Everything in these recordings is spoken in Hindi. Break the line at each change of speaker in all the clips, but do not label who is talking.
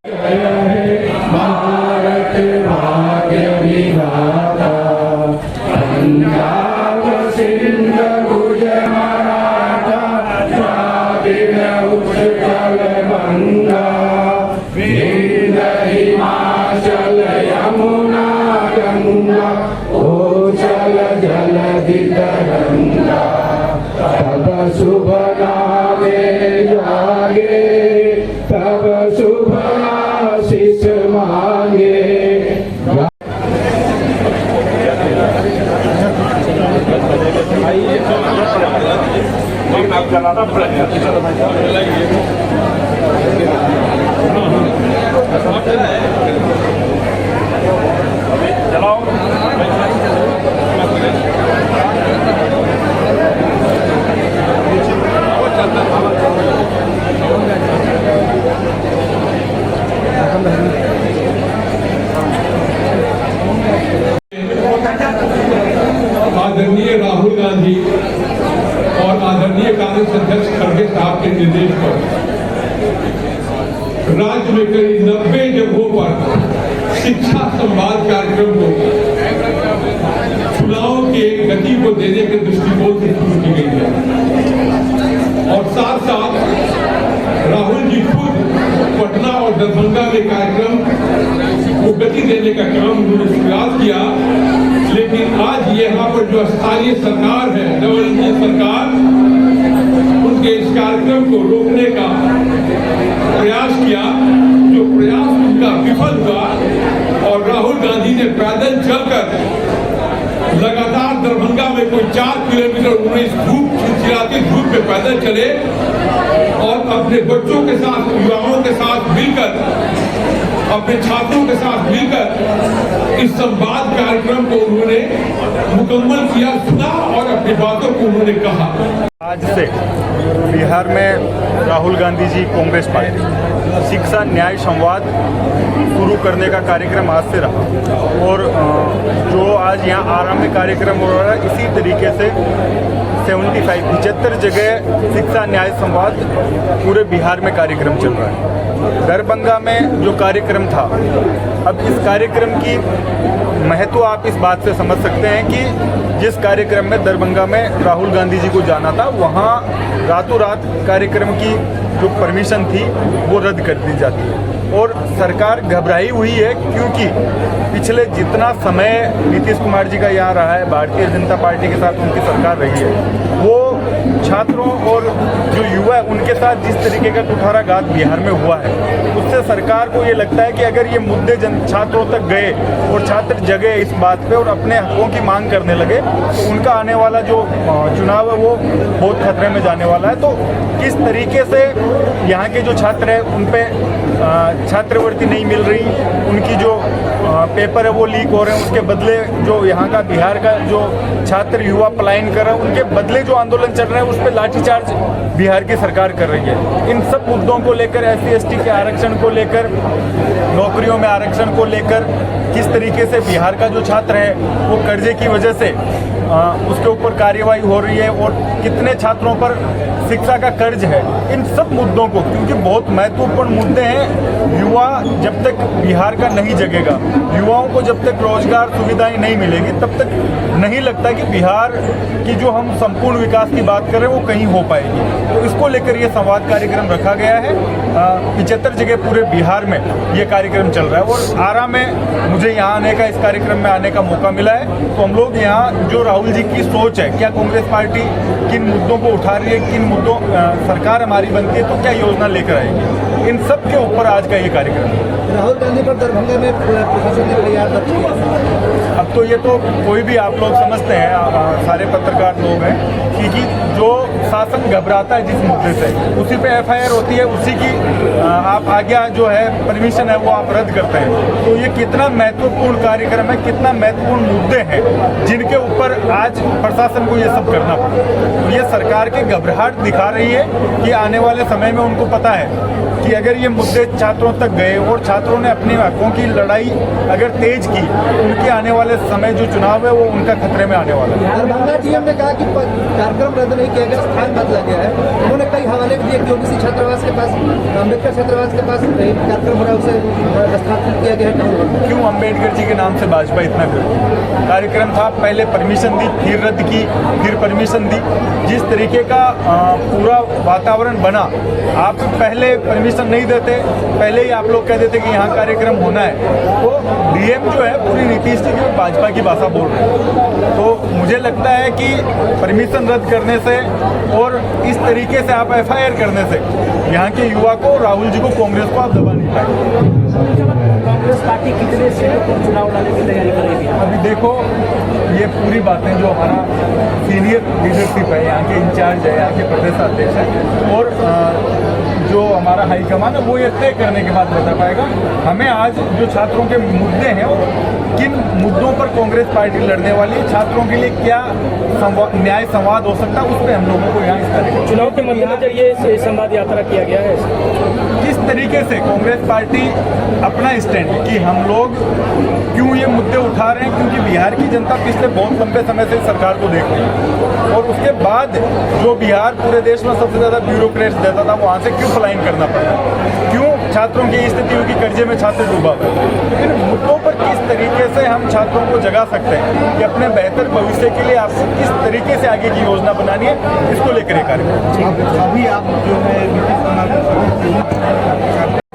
भारत भाग्य विधाता पंजाब सिंध गुजरात मराठा द्राविड़ उत्कल गंगा विंध्य हिमाचल यमुना गंगा उच्चल जलधि तरंगा तब शुभ नामे जागे तब शुभ आशीष मांगे।
आदरणीय राहुल गांधी और आदरणीय कांग्रेस अध्यक्ष खड़गे साहब के निर्देश पर राज्य में करीब 90 जगहों पर शिक्षा संवाद कार्यक्रम को चुनाव के गति को देने के दृष्टिकोण से शुरू की गई है और साथ साथ राहुल जी खुद पटना और दरभंगा में कार्यक्रम को गति देने का काम उन्होंने शुरुआत किया। लेकिन आज यहाँ पर जो स्थानीय सरकार है, डबल इंजन सरकार, उनके इस कार्यक्रम को रोकने का प्रयास किया, जो प्रयास उनका विफल हुआ और राहुल गांधी ने पैदल चलकर लगातार दरभंगा में कोई 4 किलोमीटर उन्होंने इस धूप चिलचिलाती धूप में पैदल चले और अपने बच्चों के साथ, युवाओं के साथ मिलकर, अपने छात्रों के साथ मिलकर इस संवाद कार्यक्रम को उन्होंने मुकम्मल किया, सुना और अपनी बातों को उन्होंने कहा।
आज से बिहार में राहुल गांधी जी कांग्रेस पार्टी शिक्षा न्याय संवाद शुरू करने का कार्यक्रम आज से रहा और जो आज यहाँ आराम में कार्यक्रम हो रहा है, इसी तरीके से 75 जगह शिक्षा न्याय संवाद पूरे बिहार में कार्यक्रम चल रहा है। दरभंगा में जो कार्यक्रम था, अब इस कार्यक्रम की महत्व आप इस बात से समझ सकते हैं कि जिस कार्यक्रम में दरभंगा में राहुल गांधी जी को जाना था, वहाँ रातों रात कार्यक्रम की जो परमिशन थी वो रद्द कर दी जाती है और सरकार घबराई हुई है क्योंकि पिछले जितना समय नीतीश कुमार जी का यहाँ रहा है, भारतीय जनता पार्टी के साथ उनकी सरकार रही है, वो छात्रों और जो युवा है उनके साथ जिस तरीके का कुठाराघात बिहार में हुआ है, उससे सरकार को ये लगता है कि अगर ये मुद्दे छात्रों तक गए और छात्र जगे इस बात पे और अपने हकों की मांग करने लगे तो उनका आने वाला जो चुनाव है वो बहुत खतरे में जाने वाला है। तो किस तरीके से यहाँ के जो छात्र हैं उन पे छात्रवृत्ति नहीं मिल रही, उनकी जो पेपर है वो लीक हो रहे हैं, उसके बदले जो यहाँ का बिहार का जो छात्र युवा पलायन कर रहे हैं उनके बदले जो आंदोलन चल रहा है उस पर लाठीचार्ज बिहार की सरकार कर रही है। इन सब मुद्दों को लेकर, SC/ST के आरक्षण को लेकर, नौकरियों में आरक्षण को लेकर, किस तरीके से बिहार का जो छात्र है वो कर्जे की वजह से उसके ऊपर कार्यवाही हो रही है और कितने छात्रों पर शिक्षा का कर्ज है, इन सब मुद्दों को, क्योंकि बहुत महत्वपूर्ण मुद्दे हैं। युवा जब तक बिहार का नहीं जगेगा, युवाओं को जब तक रोजगार सुविधाएं नहीं मिलेगी, तब तक नहीं लगता कि बिहार की जो हम संपूर्ण विकास की बात कर रहे हैं वो कहीं हो पाएगी। तो इसको लेकर ये संवाद कार्यक्रम रखा गया है। 75 जगह पूरे बिहार में ये कार्यक्रम चल रहा है और आरा में मुझे यहाँ आने का, इस कार्यक्रम में आने का मौका मिला है। तो हम लोग यहाँ जो राहुल जी की सोच है, क्या कांग्रेस पार्टी किन मुद्दों को उठा रही है, किन मुद्दों सरकार हमारी बनती है तो क्या योजना लेकर आएगी, इन सब के ऊपर आज का ये कार्यक्रम है।
राहुल गांधी पर दरभंगा में प्रशासन ने तैयार दर्ज किया।
अब तो ये तो कोई भी आप लोग समझते हैं, सारे पत्रकार लोग हैं कि जो शासन घबराता है जिस मुद्दे से, उसी पे FIR होती है, उसी की आप आज्ञा जो है परमिशन है वो आप रद्द करते हैं। तो ये कितना महत्वपूर्ण कार्यक्रम है, कितना महत्वपूर्ण मुद्दे हैं जिनके ऊपर आज प्रशासन को ये सब करना पड़ा। तो ये सरकार की घबराहट दिखा रही है कि आने वाले समय में उनको पता है कि अगर ये मुद्दे छात्रों तक गए और छात्रों ने अपने हकों की लड़ाई अगर तेज की, उनके आने वाले समय जो चुनाव है वो उनका खतरे में आने वाला है।
दरभंगा डीएम ने कहा कि कार्यक्रम रद्द नहीं किया गया, स्थान बदला गया है। उन्होंने कई हवाले भी दिए कि किसी छात्रावास के पास, अम्बेडकर छात्रावास के पास कार्यक्रम हो रहा है, उसे स्थापित किया गया है।
क्यों अम्बेडकर जी के नाम से भाजपा इतना करती? कार्यक्रम था, पहले परमिशन दी, फिर रद्द की, फिर परमिशन दी। जिस तरीके का पूरा वातावरण बना, आप पहले परमिशन नहीं देते, पहले ही आप लोग कह देते कि यहाँ कार्यक्रम होना है, तो डीएम जो है पूरी नीतीश जी की भाजपा की भाषा बोल रहे हैं। तो मुझे लगता है कि परमिशन रद्द करने से और इस तरीके से आप एफआईआर करने से यहाँ के युवा को, राहुल जी को, कांग्रेस को आप दबा नहीं पाएंगे।
कांग्रेस पार्टी कितने सीटों पर चुनाव लाने की तैयारी करेगी?
अभी देखो, ये पूरी बातें जो हमारा सीनियर लीडरशिप है, यहाँ के इंचार्ज है, यहाँ के प्रदेश अध्यक्ष है और जो हमारा हाईकमान है वो ये तय करने के बाद बता पाएगा। हमें आज जो छात्रों के मुद्दे हैं, किन मुद्दों पर कांग्रेस पार्टी लड़ने वाली है, छात्रों के लिए क्या न्याय संवाद हो सकता है, उस पर हम लोगों को यहाँ इस तरह
चुनाव के मद्देनजर ये संवाद यात्रा किया गया है।
किस तरीके से कांग्रेस पार्टी अपना स्टैंड कि हम लोग क्यों ये मुद्दे उठा रहे हैं, क्योंकि बिहार की जनता पिछले बहुत लंबे समय से सरकार को देख रही है और उसके बाद जो बिहार पूरे देश में सबसे ज़्यादा ब्यूरोक्रेट्स देता था, वहाँ से क्यों पलायन करना पड़ा, क्यों छात्रों की स्थिति होगी, कर्जे में छात्र डूबा हुआ। इन मुद्दों पर किस तरीके से हम छात्रों को जगा सकते हैं कि अपने बेहतर भविष्य के लिए आपको किस तरीके से आगे की योजना बनानी है, इसको लेकर एक कार्यक्रम।
अभी आप जो है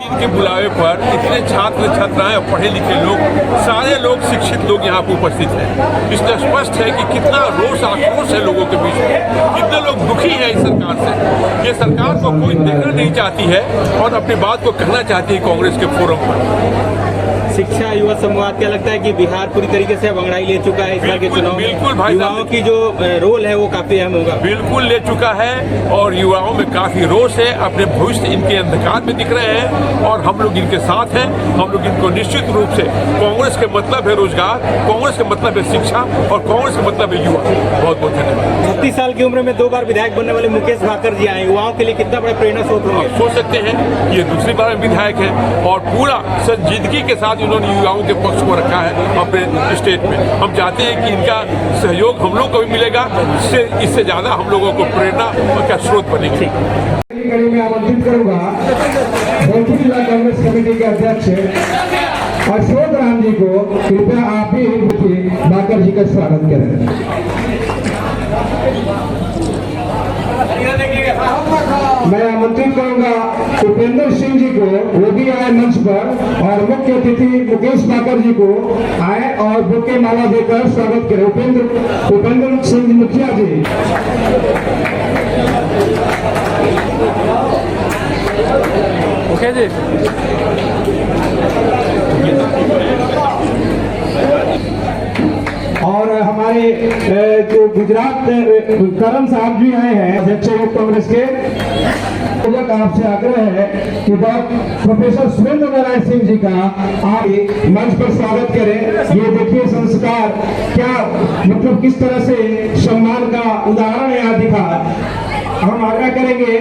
इनके बुलावे पर इतने छात्र छात्राएं और पढ़े लिखे लोग, सारे लोग, शिक्षित लोग यहाँ पर उपस्थित हैं। इससे स्पष्ट है कि कितना रोष आक्रोश है लोगों के बीच में, कितने लोग दुखी हैं इस सरकार से। ये सरकार को कोई देखना नहीं चाहती है और अपनी बात को कहना चाहती है कांग्रेस के फोरम पर।
शिक्षा युवा संवाद, क्या लगता है कि बिहार पूरी तरीके से अंगड़ाई ले चुका है इस बार के चुनाव में?
बिल्कुल भाई,
युवाओं की जो रोल है वो काफी अहम होगा।
बिल्कुल ले चुका है और युवाओं में काफी रोष है, अपने भविष्य इनके अंधकार में दिख रहे हैं और हम लोग इनके साथ हैं। हम लोग इनको निश्चित रूप से, कांग्रेस के मतलब है रोजगार, कांग्रेस के मतलब है शिक्षा और कांग्रेस के मतलब है युवा। बहुत बहुत धन्यवाद।
36 साल की उम्र में 2 बार विधायक बनने वाले मुकेश भाकर जी आए, युवाओं के लिए कितना बड़ा प्रेरणा स्रोत होंगे?
सोच सकते हैं ये दूसरी बार विधायक है और पूरा संजीदगी के साथ इन्होंने युवाओं के पक्ष को रखा है अपने स्टेट में। हम चाहते हैं कि इनका सहयोग हम लोग को भी मिलेगा, इससे ज्यादा हम लोगों को प्रेरणा का स्रोत बनेगी।
मैं आमंत्रित करूंगा भोजपुर जिला कांग्रेस कमेटी के अध्यक्ष अशोक राम जी को, कृपया आप ही भाकर जी का स्वागत करें। मैं आमंत्रित करूंगा उपेंद्र सिंह जी को, वो भी आए मंच पर, और मुख्य अतिथि मुकेश भाकर जी को आए और बुके माला देकर स्वागत करें। उपेंद्र सिंह मुखिया जी।
ओके जी।
और हमारे जो गुजरात करण साहब भी आए हैं, अध्यक्ष यूथ कांग्रेस के। आपसे आग्रह है कि प्रोफेसर सुरेंद्र नारायण सिंह जी का आप मंच पर स्वागत करें। ये देखिए संस्कार क्या, मतलब किस तरह से सम्मान का उदाहरण यहाँ दिखा। हम आग्रह करेंगे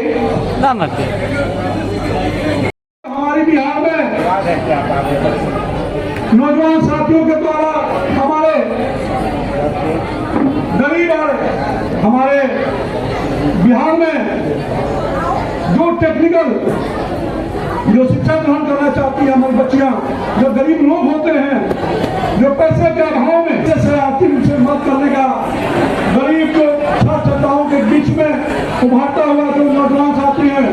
हमारे बिहार में नौजवान साथियों के द्वारा हमारे गरीब और हमारे बिहार में जो टेक्निकल जो शिक्षा ग्रहण करना चाहती है हमारी बच्चियां, जो गरीब लोग होते हैं, जो पैसे के अभाव में जैसे आर्थिक रूप से मदद करने का गरीब को छात्राओं के बीच में उभारता हुआ जो नौजवान साथी हैं,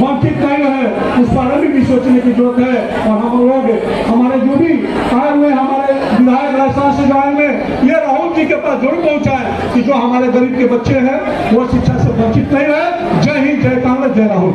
वंचित नहीं रहे, उस बारे में भी सोचने की जरूरत है। और हम लोग हमारे जो भी आए हुए हमारे विधायक राजस्थान से जो आएंगे, ये राहुल जी के पास जरूर पहुंचाएं कि जो हमारे गरीब के बच्चे हैं वो शिक्षा से वंचित नहीं रहे। जय हिंद, जय कांग्रेस, जय राहुल।